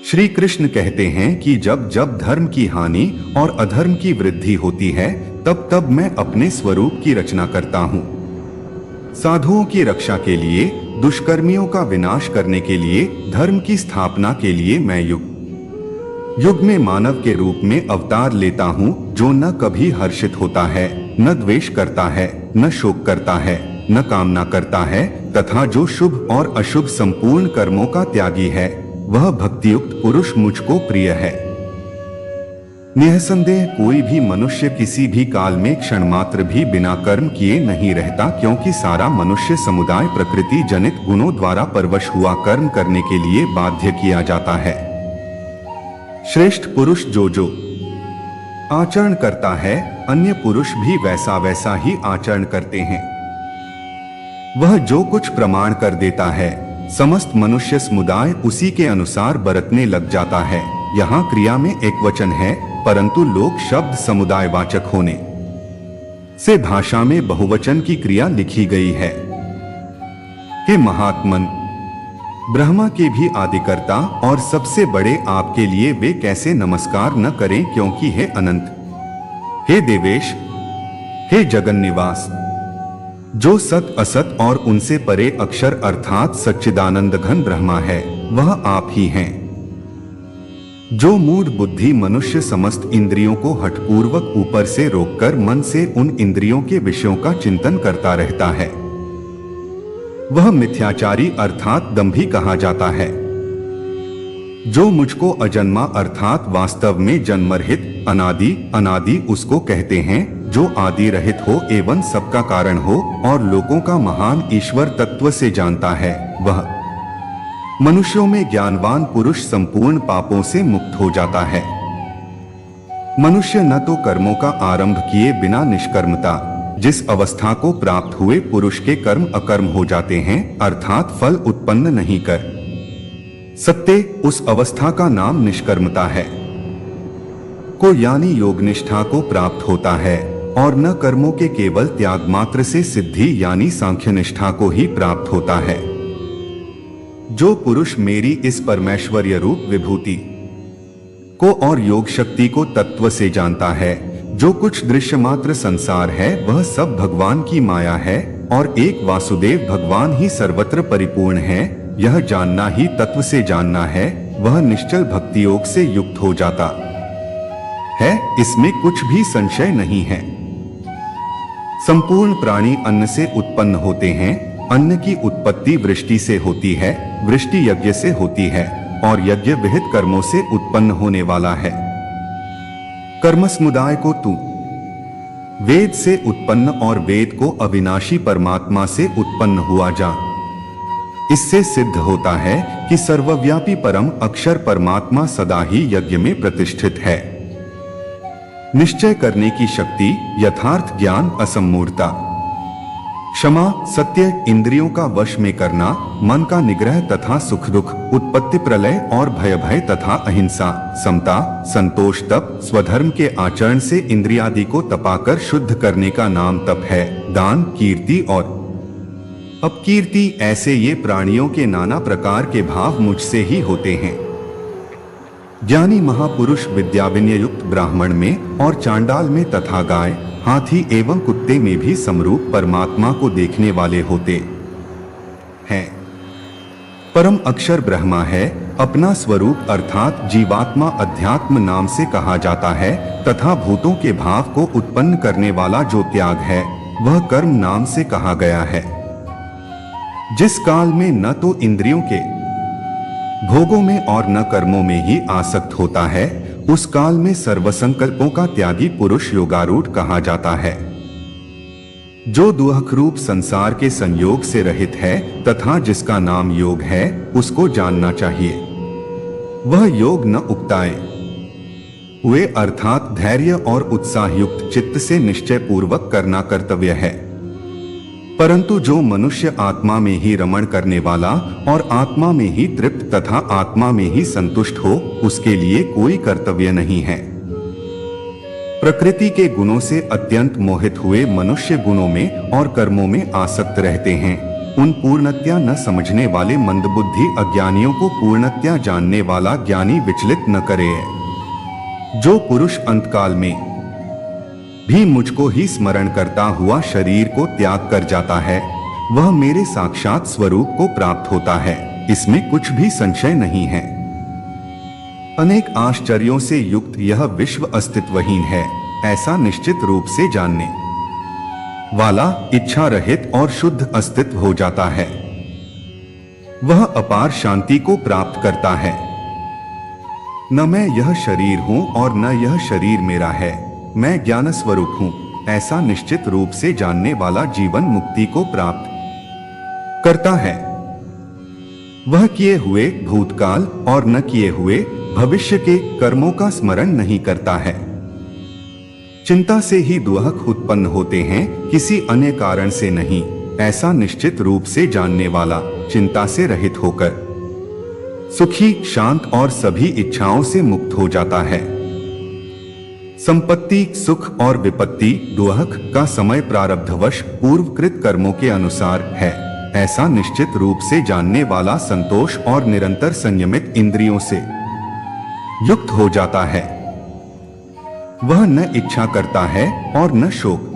श्री कृष्ण कहते हैं कि जब जब धर्म की हानि और अधर्म की वृद्धि होती है तब तब मैं अपने स्वरूप की रचना करता हूँ। साधुओं की रक्षा के लिए, दुष्कर्मियों का विनाश करने के लिए, धर्म की स्थापना के लिए मैं युग युग में मानव के रूप में अवतार लेता हूँ, जो न कभी हर्षित होता है, न द्वेष करता है, न शोक करता है, न कामना करता है, तथा जो शुभ और अशुभ संपूर्ण कर्मों का त्यागी है, वह भक्तियुक्त पुरुष मुझको प्रिय है। निःसंदेह कोई भी मनुष्य किसी भी काल में क्षण मात्र भी बिना कर्म किए नहीं रहता, क्योंकि सारा मनुष्य समुदाय प्रकृति जनित गुणों द्वारा परवश हुआ कर्म करने के लिए बाध्य किया जाता है। श्रेष्ठ पुरुष जो जो आचरण करता है, अन्य पुरुष भी वैसा वैसा ही आचरण करते हैं। वह जो कुछ प्रमाण कर देता है, समस्त मनुष्य समुदाय उसी के अनुसार बरतने लग जाता है। यहाँ क्रिया में एक वचन है, परंतु लोक शब्द समुदाय वाचक होने से भाषा में बहुवचन की क्रिया लिखी गई है। हे महात्मन, ब्रह्मा के भी आदिकर्ता और सबसे बड़े आपके लिए वे कैसे नमस्कार न करें, क्योंकि हे अनंत, हे देवेश, हे जगन निवास, जो सत असत और उनसे परे अक्षर अर्थात सच्चिदानंद घन ब्रह्मा है, वह आप ही हैं। जो मूढ़ बुद्धि मनुष्य समस्त इंद्रियों को हठपूर्वक ऊपर से रोककर मन से उन इंद्रियों के विषयों का चिंतन करता रहता है, वह मिथ्याचारी अर्थात दंभी कहा जाता है। जो मुझको अजन्मा अर्थात वास्तव में जन्मरहित अनादि अनादि उसको कहते हैं, जो आदि रहित हो एवं सबका कारण हो और लोगों का महान ईश्वर तत्व से जानता है, वह मनुष्यों में ज्ञानवान पुरुष संपूर्ण पापों से मुक्त हो जाता है। मनुष्य न तो कर्मों का आरंभ किए बिना निष्कर्मता, जिस अवस्था को प्राप्त हुए पुरुष के कर्म अकर्म हो जाते हैं, अर्थात फल उत्पन्न नहीं कर सकते, उस अवस्था का नाम निष्कर्मता है, को यानी योग निष्ठा को प्राप्त होता है, और न कर्मों के केवल त्याग मात्र से सिद्धि यानी सांख्य निष्ठा को ही प्राप्त होता है। जो पुरुष मेरी इस परमेश्वर्य रूप विभूति को और योग शक्ति को तत्व से जानता है, जो कुछ दृश्य मात्र संसार है वह सब भगवान की माया है और एक वासुदेव भगवान ही सर्वत्र परिपूर्ण है, यह जानना ही तत्व से जानना है, वह निश्चल भक्ति योग से युक्त हो जाता है, इसमें कुछ भी संशय नहीं है। संपूर्ण प्राणी अन्न से उत्पन्न होते हैं, अन्न की उत्पत्ति वृष्टि से होती है, वृष्टि यज्ञ से होती है और यज्ञ विहित कर्मों से उत्पन्न होने वाला है। कर्म समुदाय को तू वेद से उत्पन्न और वेद को अविनाशी परमात्मा से उत्पन्न हुआ जान। इससे सिद्ध होता है कि सर्वव्यापी परम अक्षर परमात्मा सदा ही यज्ञ में प्रतिष्ठित है। निश्चय करने की शक्ति, यथार्थ ज्ञान, असम्मूढ़ता, क्षमा, सत्य, इंद्रियों का वश में करना, मन का निग्रह तथा सुख दुख, उत्पत्ति प्रलय और भय भय तथा अहिंसा, समता, संतोष, तप, स्वधर्म के आचरण से इंद्रियादि को तपाकर शुद्ध करने का नाम तप है। दान, कीर्ति और अपकीर्ति, ऐसे ये प्राणियों के नाना प्रकार के भाव मुझसे ही होते हैं। ज्ञानी महापुरुष विद्या विनय युक्त ब्राह्मण में और चांडाल में तथा गाय, हाथी एवं कुत्ते में भी समरूप परमात्मा को देखने वाले होते हैं। परम अक्षर ब्रह्मा है, अपना स्वरूप अर्थात जीवात्मा अध्यात्म नाम से कहा जाता है, तथा भूतों के भाव को उत्पन्न करने वाला जो त्याग है वह कर्म नाम से कहा गया है। जिस काल में न तो इंद्रियों के भोगों में और न कर्मों में ही आसक्त होता है, उस काल में सर्वसंकल्पों का त्यागी पुरुष योगारूढ़ कहा जाता है। जो दुख रूप संसार के संयोग से रहित है तथा जिसका नाम योग है, उसको जानना चाहिए। वह योग न उकताए हुए अर्थात धैर्य और उत्साह युक्त चित्त से निश्चय पूर्वक करना कर्तव्य है, परंतु जो मनुष्य आत्मा में ही रमण करने वाला और आत्मा में ही तृप्त तथा आत्मा में ही संतुष्ट हो, उसके लिए कोई कर्तव्य नहीं है। प्रकृति के गुणों से अत्यंत मोहित हुए मनुष्य गुणों में और कर्मों में आसक्त रहते हैं। उन पूर्णतया न समझने वाले मंदबुद्धि अज्ञानियों को पूर्णतया जानने वाला ज्ञानी विचलित न करे। जो पुरुष अंतकाल में भी मुझको ही स्मरण करता हुआ शरीर को त्याग कर जाता है, वह मेरे साक्षात स्वरूप को प्राप्त होता है, इसमें कुछ भी संशय नहीं है। अनेक आश्चर्यों से युक्त यह विश्व अस्तित्वहीन है, ऐसा निश्चित रूप से जानने वाला इच्छा रहित और शुद्ध अस्तित्व हो जाता है। वह अपार शांति को प्राप्त करता है। न मैं यह शरीर हूं और न यह शरीर मेरा है, मैं ज्ञान स्वरूप हूं, ऐसा निश्चित रूप से जानने वाला जीवन मुक्ति को प्राप्त करता है। वह किए हुए भूतकाल और न किए हुए भविष्य के कर्मों का स्मरण नहीं करता है। चिंता से ही दुख उत्पन्न होते हैं, किसी अन्य कारण से नहीं, ऐसा निश्चित रूप से जानने वाला चिंता से रहित होकर सुखी, शांत और सभी इच्छाओं से मुक्त हो जाता है। संपत्ति, सुख और विपत्ति, दुख का समय प्रारब्धवश पूर्वकृत कर्मों के अनुसार है, ऐसा निश्चित रूप से जानने वाला संतोष और निरंतर संयमित इंद्रियों से युक्त हो जाता है। वह न इच्छा करता है और न शोक।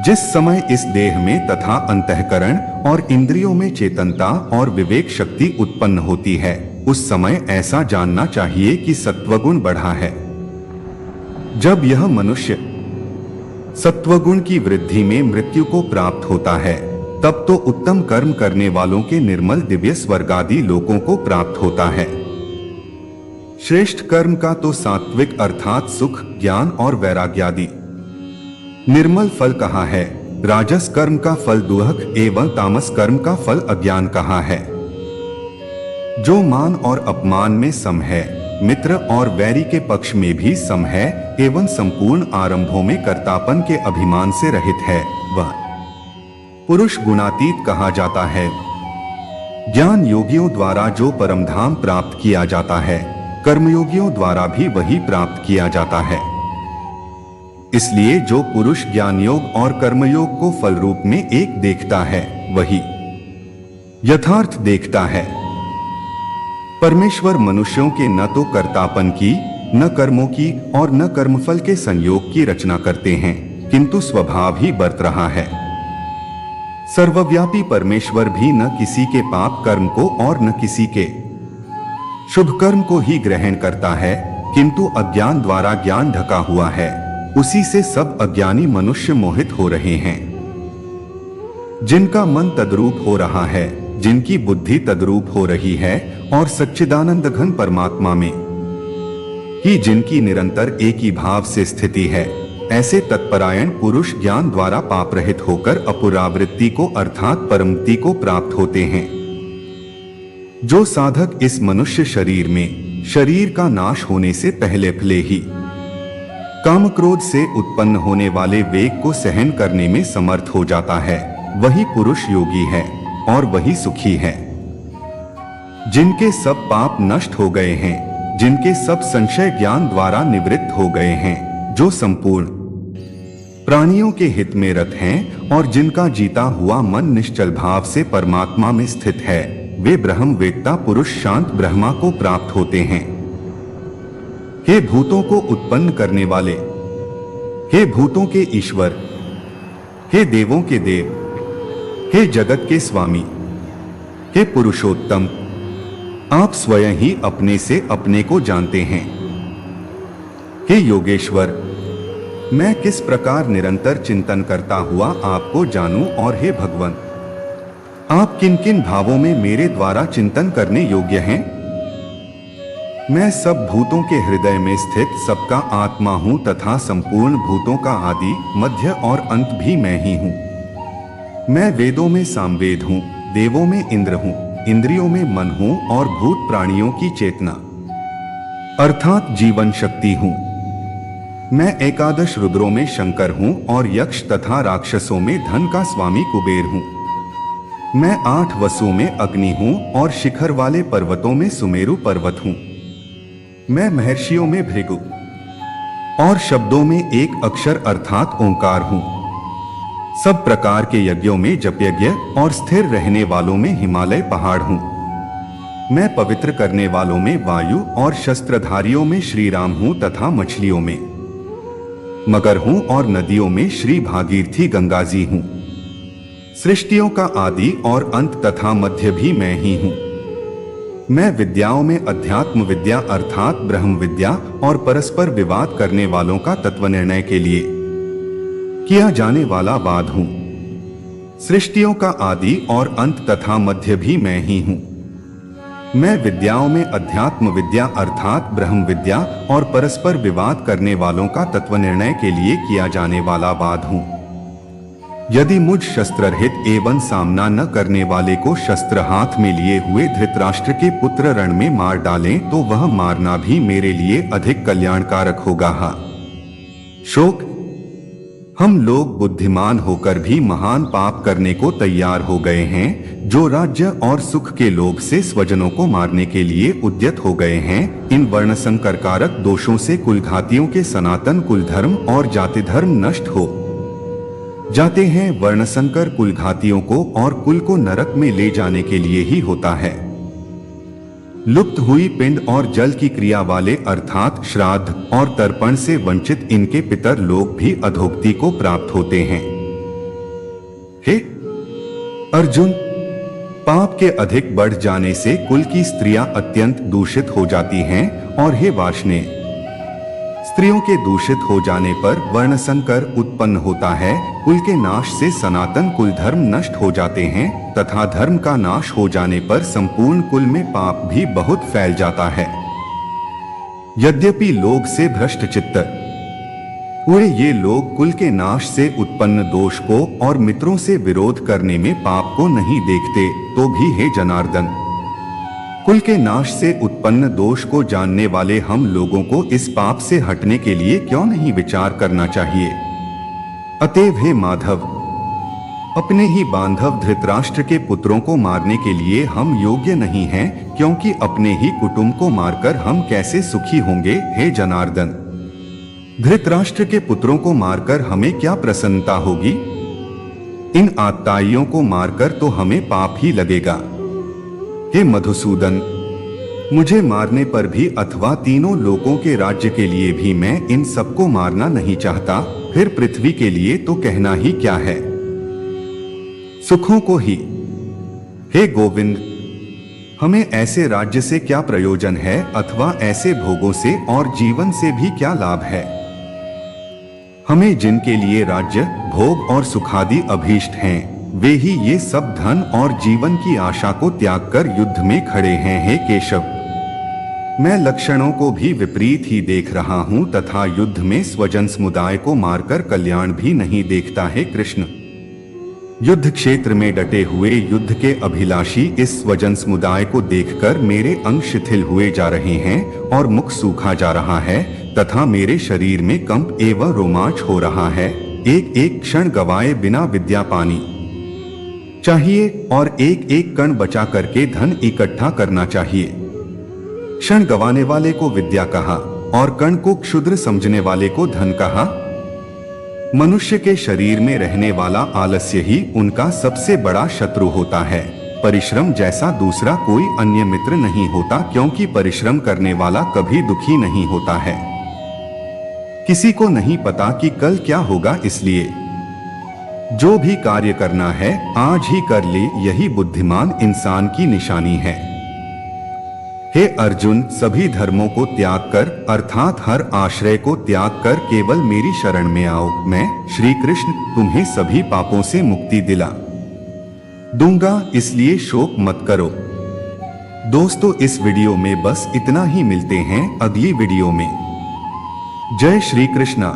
जिस समय इस देह में तथा अंतःकरण और इंद्रियों में चेतनता और विवेक शक्ति उत्पन्न होती है, उस समय ऐसा जानना चाहिए कि सत्वगुण बढ़ा है। जब यह मनुष्य सत्वगुण की वृद्धि में मृत्यु को प्राप्त होता है, तब तो उत्तम कर्म करने वालों के निर्मल दिव्य स्वर्गादि लोकों को प्राप्त होता है। श्रेष्ठ कर्म का तो सात्विक अर्थात सुख, ज्ञान और वैराग्यादि निर्मल फल कहा है। राजस कर्म का फल दुख एवं तामस कर्म का फल अज्ञान कहा है। जो मान और अपमान में सम है, मित्र और वैरी के पक्ष में भी सम है एवं संपूर्ण आरंभों में कर्तापन के अभिमान से रहित है, वह पुरुष गुणातीत कहा जाता है। ज्ञान योगियों द्वारा जो परमधाम प्राप्त किया जाता है, कर्मयोगियों द्वारा भी वही प्राप्त किया जाता है। इसलिए जो पुरुष ज्ञान योग और कर्मयोग को फल रूप में एक देखता है, वही यथार्थ देखता है। परमेश्वर मनुष्यों के न तो कर्तापन की, न कर्मों की और न कर्मफल के संयोग की रचना करते हैं, किंतु स्वभाव ही बरत रहा है। सर्वव्यापी परमेश्वर भी न किसी के पाप कर्म को और न किसी के शुभ कर्म को ही ग्रहण करता है, किंतु अज्ञान द्वारा ज्ञान ढका हुआ है, उसी से सब अज्ञानी मनुष्य मोहित हो रहे हैं। जिनका मन तद्रूप हो रहा है, जिनकी बुद्धि तद्रूप हो रही है और सच्चिदानंद घन परमात्मा में ही जिनकी निरंतर एक ही भाव से स्थिति है, ऐसे तत्परायण पुरुष ज्ञान द्वारा पाप रहित होकर अपुरावृत्ति को अर्थात परमति को प्राप्त होते हैं। जो साधक इस मनुष्य शरीर में शरीर का नाश होने से पहले ही काम क्रोध से उत्पन्न होने वाले वेग को सहन करने में समर्थ हो जाता है, वही पुरुष योगी है और वही सुखी है। जिनके सब पाप नष्ट हो गए हैं, जिनके सब संशय ज्ञान द्वारा निवृत्त हो गए हैं, जो संपूर्ण प्राणियों के हित में रत हैं और जिनका जीता हुआ मन निश्चल भाव से परमात्मा में स्थित है, वे ब्रह्मवेत्ता पुरुष शांत ब्रह्मा को प्राप्त होते हैं। हे भूतों को उत्पन्न करने वाले, हे भूतों के ईश्वर, हे देवों के देव, हे जगत के स्वामी, हे पुरुषोत्तम, आप स्वयं ही अपने से अपने को जानते हैं। हे योगेश्वर, मैं किस प्रकार निरंतर चिंतन करता हुआ आपको जानूं, और हे भगवान, आप किन किन भावों में मेरे द्वारा चिंतन करने योग्य हैं। मैं सब भूतों के हृदय में स्थित सबका आत्मा हूं तथा संपूर्ण भूतों का आदि, मध्य और अंत भी मैं ही हूं। मैं वेदों में सामवेद हूं, देवों में इंद्र हूं, इंद्रियों में मन हूं और भूत प्राणियों की चेतना अर्थात जीवन शक्ति हूं। मैं एकादश रुद्रों में शंकर हूं और यक्ष तथा राक्षसों में धन का स्वामी कुबेर हूं। मैं 8 वसुओं में अग्नि हूं और शिखर वाले पर्वतों में सुमेरु पर्वत हूं। मैं महर्षियों में भृगु और शब्दों में एक अक्षर अर्थात ओंकार हूं। सब प्रकार के यज्ञों में जपयज्ञ और स्थिर रहने वालों में हिमालय पहाड़ हूँ। मैं पवित्र करने वालों में वायु और शस्त्रधारियों में श्री राम हूँ तथा मछलियों में मगर हूँ और नदियों में श्री भागीरथी गंगा जी हूँ। सृष्टियों का आदि और अंत तथा मध्य भी मैं ही हूँ। मैं विद्याओं में अध्यात्म विद्या अर्थात ब्रह्म विद्या और परस्पर विवाद करने वालों का तत्व निर्णय के लिए किया जाने वाला वाद हूँ। सृष्टियों का आदि और अंत तथा मध्य भी मैं ही हूँ। मैं विद्याओं में अध्यात्म विद्या अर्थात ब्रह्म विद्या और परस्पर विवाद करने वालों का तत्व निर्णय के लिए किया जाने वाला वाद हूँ। यदि मुझ शस्त्ररहित एवं सामना न करने वाले को शस्त्र हाथ में लिए हुए धृतराष्ट्र के पुत्र रण में मार डालें तो वह मारना भी मेरे लिए अधिक कल्याणकारक होगा। शोक, हम लोग बुद्धिमान होकर भी महान पाप करने को तैयार हो गए हैं। जो राज्य और सुख के लोभ से स्वजनों को मारने के लिए उद्यत हो गए हैं। इन वर्णसंकर कारक दोषों से कुलघातियों के सनातन कुल धर्म और जाति धर्म नष्ट हो जाते हैं। वर्णसंकर कुलघातियों को और कुल को नरक में ले जाने के लिए ही होता है। लुप्त हुई पिंड और जल की क्रिया वाले अर्थात श्राद्ध और तर्पण से वंचित इनके पितर लोग भी अधोगति को प्राप्त होते हैं। हे अर्जुन, पाप के अधिक बढ़ जाने से कुल की स्त्रियां अत्यंत दूषित हो जाती हैं और हे वार्ष्णेय, स्त्रियों के दूषित हो जाने पर वर्णसंकर उत्पन्न होता है। कुल के नाश से सनातन कुल धर्म नष्ट हो जाते हैं तथा धर्म का नाश हो जाने पर संपूर्ण कुल में पाप भी बहुत फैल जाता है। यद्यपि लोग से भ्रष्ट चित्त हुए ये लोग कुल के नाश से उत्पन्न दोष को और मित्रों से विरोध करने में पाप को नहीं देखते, तो भी हे जनार्दन, कुल के नाश से उत्पन्न दोष को जानने वाले हम लोगों को इस पाप से हटने के लिए क्यों नहीं विचार करना चाहिए। अतएव हे माधव, अपने ही बांधव धृतराष्ट्र के पुत्रों को मारने के लिए हम योग्य नहीं हैं, क्योंकि अपने ही कुटुंब को मारकर हम कैसे सुखी होंगे। हे जनार्दन, धृतराष्ट्र के पुत्रों को मारकर हमें क्या प्रसन्नता होगी। इन आत्ताइयों को मारकर तो हमें पाप ही लगेगा। हे मधुसूदन, मुझे मारने पर भी अथवा तीनों लोकों के राज्य के लिए भी मैं इन सबको मारना नहीं चाहता, फिर पृथ्वी के लिए तो कहना ही क्या है, सुखों को ही। हे गोविंद, हमें ऐसे राज्य से क्या प्रयोजन है अथवा ऐसे भोगों से और जीवन से भी क्या लाभ है। हमें जिनके लिए राज्य भोग और सुखादि अभीष्ट हैं, वे ही ये सब धन और जीवन की आशा को त्याग कर युद्ध में खड़े हैं। हे केशव, मैं लक्षणों को भी विपरीत ही देख रहा हूं तथा युद्ध में स्वजन समुदाय को मारकर कल्याण भी नहीं देखता। है कृष्ण, युद्ध क्षेत्र में डटे हुए युद्ध के अभिलाषी इस स्वजन समुदाय को देखकर मेरे अंग शिथिल हुए जा रहे हैं और मुख सूखा जा रहा है तथा मेरे शरीर में कंप एवं रोमांच हो रहा है। एक एक क्षण गवाए बिना विद्या पानी चाहिए और एक एक कण बचा करके धन इकट्ठा करना चाहिए। क्षण गवाने वाले को विद्या कहा और कण को क्षुद्र समझने वाले को धन कहा। मनुष्य के शरीर में रहने वाला आलस्य ही उनका सबसे बड़ा शत्रु होता है। परिश्रम जैसा दूसरा कोई अन्य मित्र नहीं होता, क्योंकि परिश्रम करने वाला कभी दुखी नहीं होता है। किसी को नहीं पता कि कल क्या होगा, इसलिए जो भी कार्य करना है आज ही कर ले, यही बुद्धिमान इंसान की निशानी है। हे अर्जुन, सभी धर्मों को त्याग कर अर्थात हर आश्रय को त्याग कर केवल मेरी शरण में आओ। मैं श्री कृष्ण तुम्हें सभी पापों से मुक्ति दिला दूंगा, इसलिए शोक मत करो। दोस्तों, इस वीडियो में बस इतना ही। मिलते हैं अगली वीडियो में। जय श्री कृष्णा।